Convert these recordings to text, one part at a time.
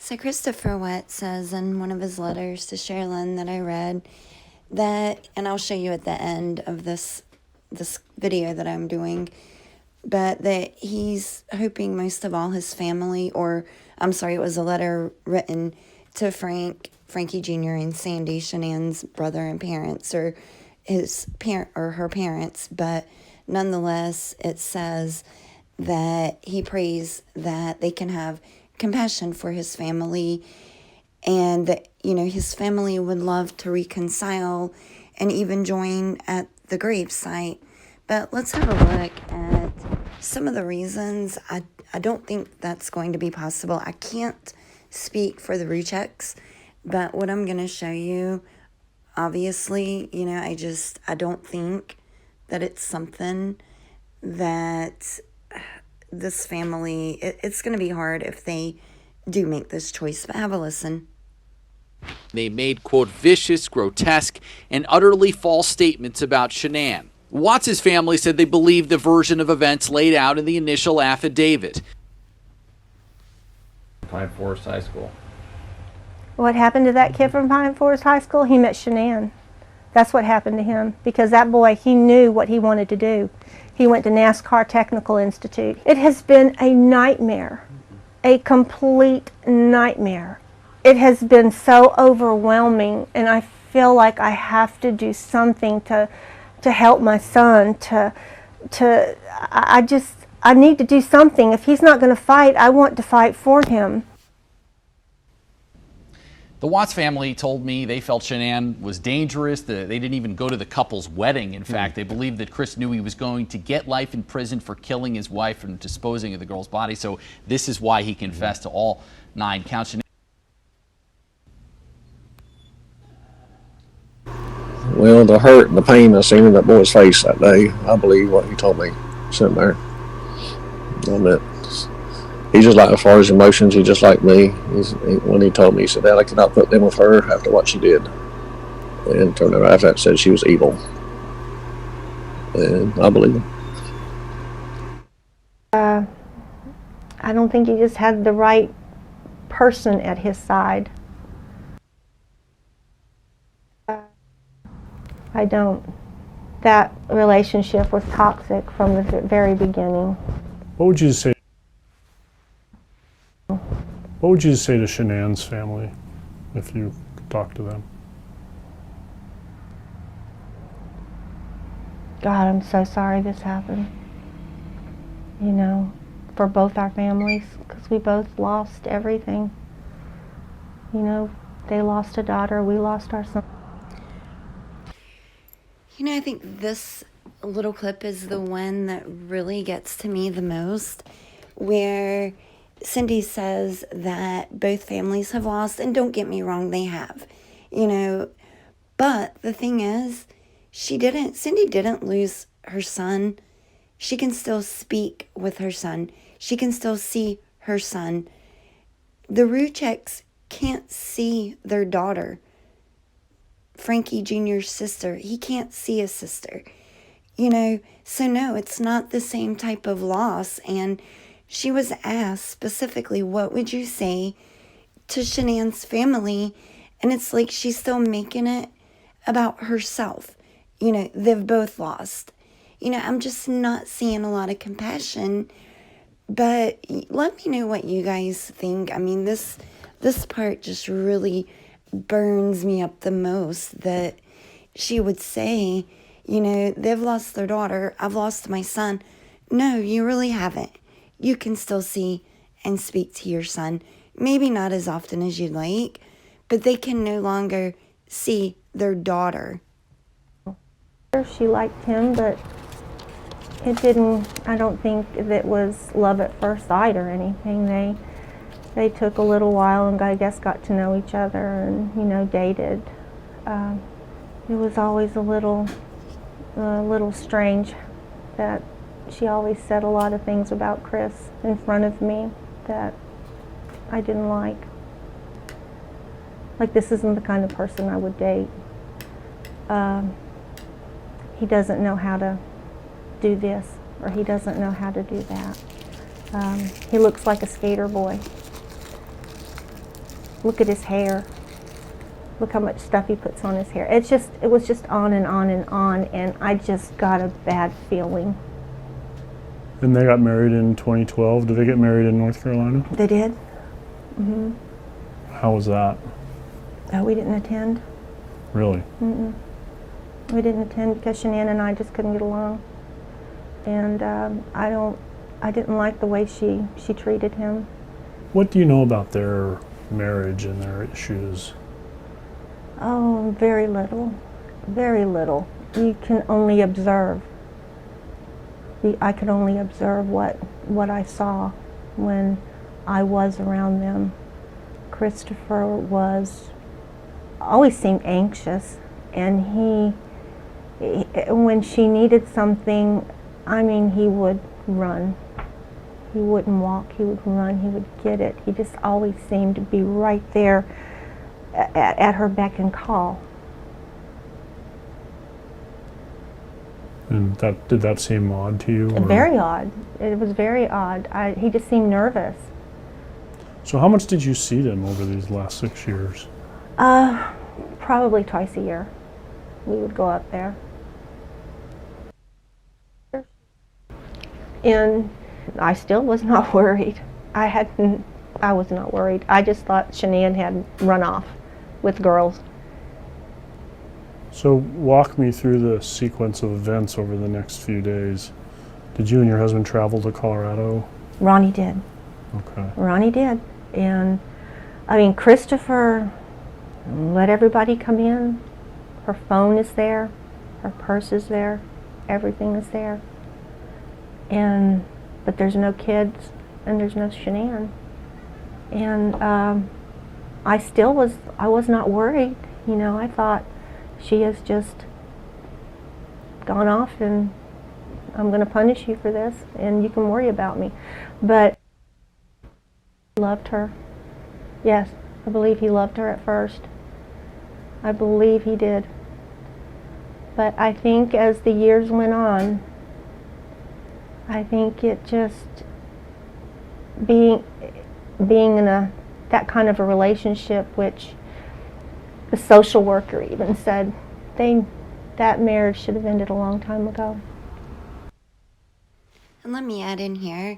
So Christopher Watts says in one of his letters to Sherilyn that I read that, and I'll show you at the end of this video that I'm doing, but that he's hoping most of all his family, or I'm sorry, it was a letter written to Frankie Jr. and Sandy, Shanann's brother and parents, or his parent or her parents, but nonetheless it says that he prays that they can have compassion for his family, and that, you know, his family would love to reconcile and even join at the gravesite. But let's have a look at some of the reasons. I don't think that's going to be possible. I can't speak for the Rzeceks, but what I'm going to show you, obviously, you know, I don't think that it's something that this family, it's going to be hard if they do make this choice. But have a listen. They made, quote, vicious, grotesque, and utterly false statements about Shanann. Watts' family said they believed the version of events laid out in the initial affidavit. Pine Forest High School. What happened to that kid from Pine Forest High School? He met Shanann. That's what happened to him, because that boy, he knew what he wanted to do. He went to NASCAR Technical Institute. It has been a nightmare, a complete nightmare. It has been so overwhelming, and I feel like I have to do something to help my son. I need to do something. If he's not going to fight, I want to fight for him. The Watts family told me they felt Shanann was dangerous. They didn't even go to the couple's wedding. In fact, they believed that Chris knew he was going to get life in prison for killing his wife and disposing of the girl's body. So this is why he confessed to all 9 counts. Well, the hurt and the pain I seen in that boy's face that day, I believe what he told me sitting there. He's just like, as far as emotions, he's just like me. When he told me, he said, "Dad, I cannot put them with her after what she did." And turned out after that said she was evil. And I believe him. I don't think he just had the right person at his side. I don't. That relationship was toxic from the very beginning. What would you say? What would you say to Shanann's family if you could talk to them? God, I'm so sorry this happened. You know, for both our families, because we both lost everything. You know, they lost a daughter, we lost our son. You know, I think this little clip is the one that really gets to me the most, where Cindy says that both families have lost, and don't get me wrong, they have, you know, but the thing is, Cindy didn't lose her son. She can still speak with her son. She can still see her son. The Rzeceks can't see their daughter. Frankie Jr.'s sister, he can't see a sister, you know, so no, it's not the same type of loss. And she was asked specifically, what would you say to Shanann's family? And it's like she's still making it about herself. You know, they've both lost. You know, I'm just not seeing a lot of compassion. But let me know what you guys think. I mean, this part just really burns me up the most, that she would say, you know, they've lost their daughter, I've lost my son. No, you really haven't. You can still see and speak to your son. Maybe not as often as you'd like, but they can no longer see their daughter. She liked him, but it didn't, I don't think it was love at first sight or anything. They took a little while and I guess got to know each other and, you know, dated. It was always a little strange that she always said a lot of things about Chris in front of me that I didn't like. Like, this isn't the kind of person I would date. He doesn't know how to do this, or he doesn't know how to do that. He looks like a skater boy. Look at his hair. Look how much stuff he puts on his hair. It was just on and on and on, and I just got a bad feeling. And they got married in 2012. Did they get married in North Carolina? They did. How was that? We didn't attend. Really? We didn't attend because Shanann and I just couldn't get along, and I didn't like the way she treated him. What do you know about their marriage and their issues? Oh, very little, very little. You can only observe. I could only observe what I saw when I was around them. Christopher always seemed anxious, and he when she needed something, I mean, he would run. He wouldn't walk, he would run, he would get it. He just always seemed to be right there at her beck and call. And did that seem odd to you? Or? Very odd. It was very odd. He just seemed nervous. So how much did you see them over these last 6 years? Probably twice a year. We would go up there. And I still was not worried. I was not worried. I just thought Shanann had run off with girls. So walk me through the sequence of events over the next few days. Did you and your husband travel to Colorado? Ronnie did. Okay. Ronnie did. And I mean, Christopher let everybody come in. Her phone is there, her purse is there, everything is there. But there's no kids and there's no Shanann. And I was not worried. You know, I thought she has just gone off and I'm going to punish you for this and you can worry about me. But he loved her. Yes, I believe he loved her at first. I believe he did. But I think as the years went on, I think it just being in that kind of a relationship, which the social worker even said that marriage should have ended a long time ago. And let me add in here,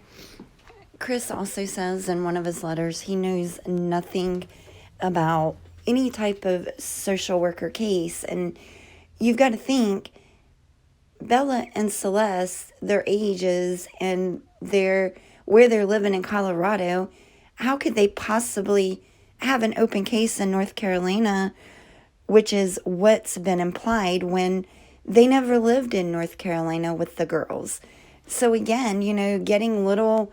Chris also says in one of his letters he knows nothing about any type of social worker case. And you've got to think, Bella and Celeste, their ages and where they're living in Colorado, how could they possibly have an open case in North Carolina, which is what's been implied, when they never lived in North Carolina with the girls? So again, you know, getting little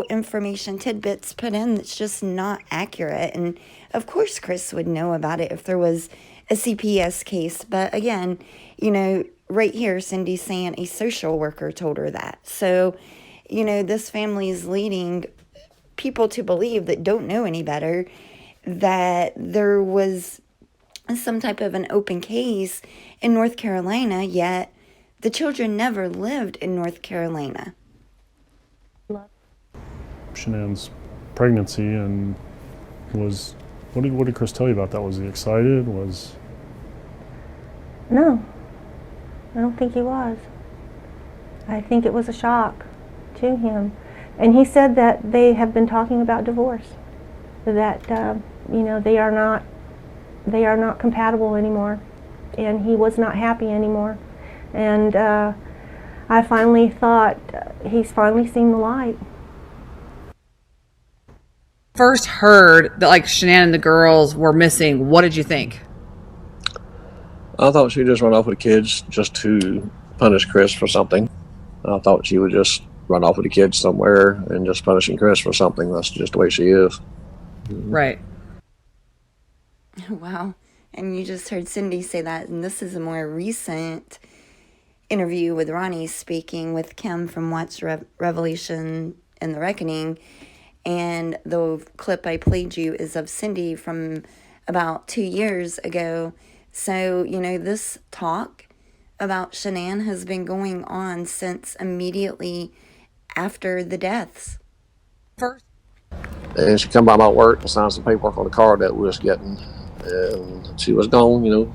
information tidbits put in that's just not accurate. And of course Chris would know about it if there was a CPS case. But again, you know, right here Cindy's saying a social worker told her that. So, you know, this family is leading people to believe that don't know any better that there was some type of an open case in North Carolina, yet the children never lived in North Carolina. Shanann's pregnancy and what did Chris tell you about that? Was he excited? No, I don't think he was. I think it was a shock to him. And he said that they have been talking about divorce, that you know, they are not compatible anymore, and he was not happy anymore. And I finally thought he's finally seen the light. First heard that like Shanann and the girls were missing, what did you think? I thought she'd just run off with the kids just to punish Chris for something. I thought she would just run off with the kids somewhere and just punishing Chris for something. That's just the way she is. Right. Wow. And you just heard Cindy say that, and this is a more recent interview with Ronnie speaking with Kim from Watts Revelation and the Reckoning. And the clip I played you is of Cindy from about 2 years ago. So, you know, this talk about Shanann has been going on since immediately after the deaths. First. And she come by my work and signed some paperwork on the car that we was getting. And she was gone,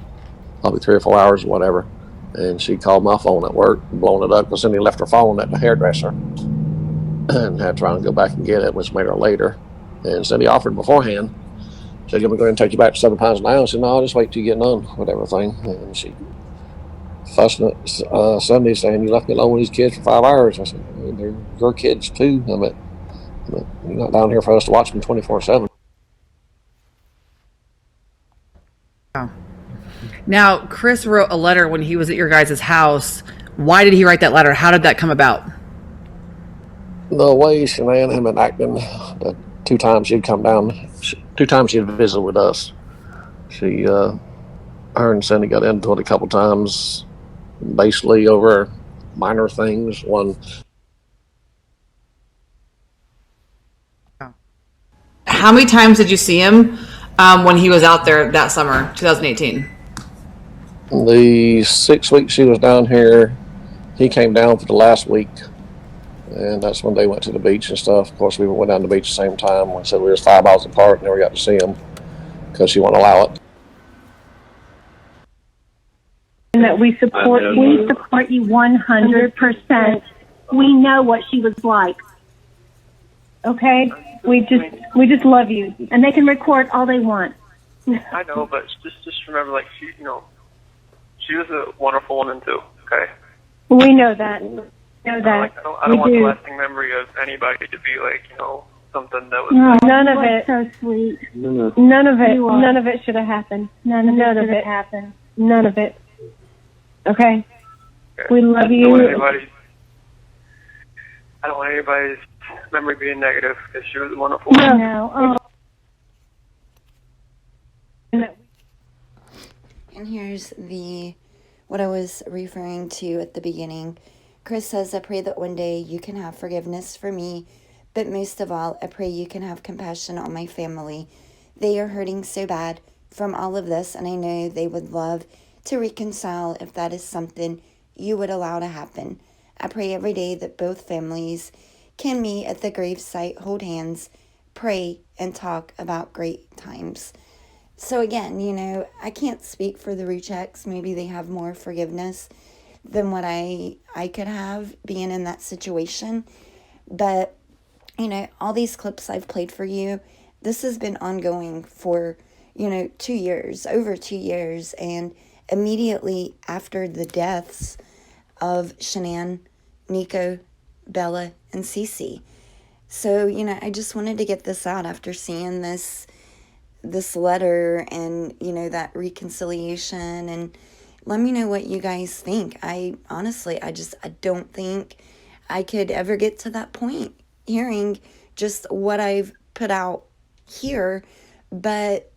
probably 3 or 4 hours or whatever. And she called my phone at work, blowing it up, because Cindy left her phone at the hairdresser and had to try and go back and get it, which made her later. And Cindy offered beforehand. Said, "I'm going to go ahead and take you back to £7 an hour." I said, "No, I'll just wait till you get done with everything." And she fussing at Sunday saying, "You left me alone with these kids for 5 hours." I said, "They're your kids too. But you're not down here for us to watch them 24/7. Now, Chris wrote a letter when he was at your guys' house. Why did he write that letter? How did that come about? The way Shanann had been acting, the 2 times she'd come down, 2 times she'd visit with us. Her and Cindy got into it a couple times, basically over minor things. One, How many times did you see him when he was out there that summer, 2018? the 6 weeks she was down here, he came down for the last week, and that's when they went to the beach and stuff. Of course, we went down to the beach at the same time. Like I said, we were 5 miles apart, never got to see him because she wouldn't allow it. And that we support you 100%. We know what she was like. Okay? We just love you. And they can record all they want. I know, but just remember, like, she was a wonderful woman too. Okay. We know that. We know that. I don't want the lasting memory of anybody to be like, something that was. No, none of it. So sweet. None of it. None of it should have happened. None of it happened. None of it. Okay. We love you. I don't want anybody's memory being negative because she was a wonderful woman. No. And here's what I was referring to at the beginning. Chris says, "I pray that one day you can have forgiveness for me, but most of all, I pray you can have compassion on my family. They are hurting so bad from all of this, and I know they would love to reconcile if that is something you would allow to happen. I pray every day that both families can meet at the gravesite, hold hands, pray, and talk about great times." So again, I can't speak for the Rzeceks. Maybe they have more forgiveness than what I could have being in that situation. But, all these clips I've played for you, this has been ongoing for, 2 years, over 2 years. And immediately after the deaths of Shanann, Nico, Bella, and Cece. So, I just wanted to get this out after seeing this letter and, that reconciliation, and let me know what you guys think. I don't think I could ever get to that point hearing just what I've put out here, but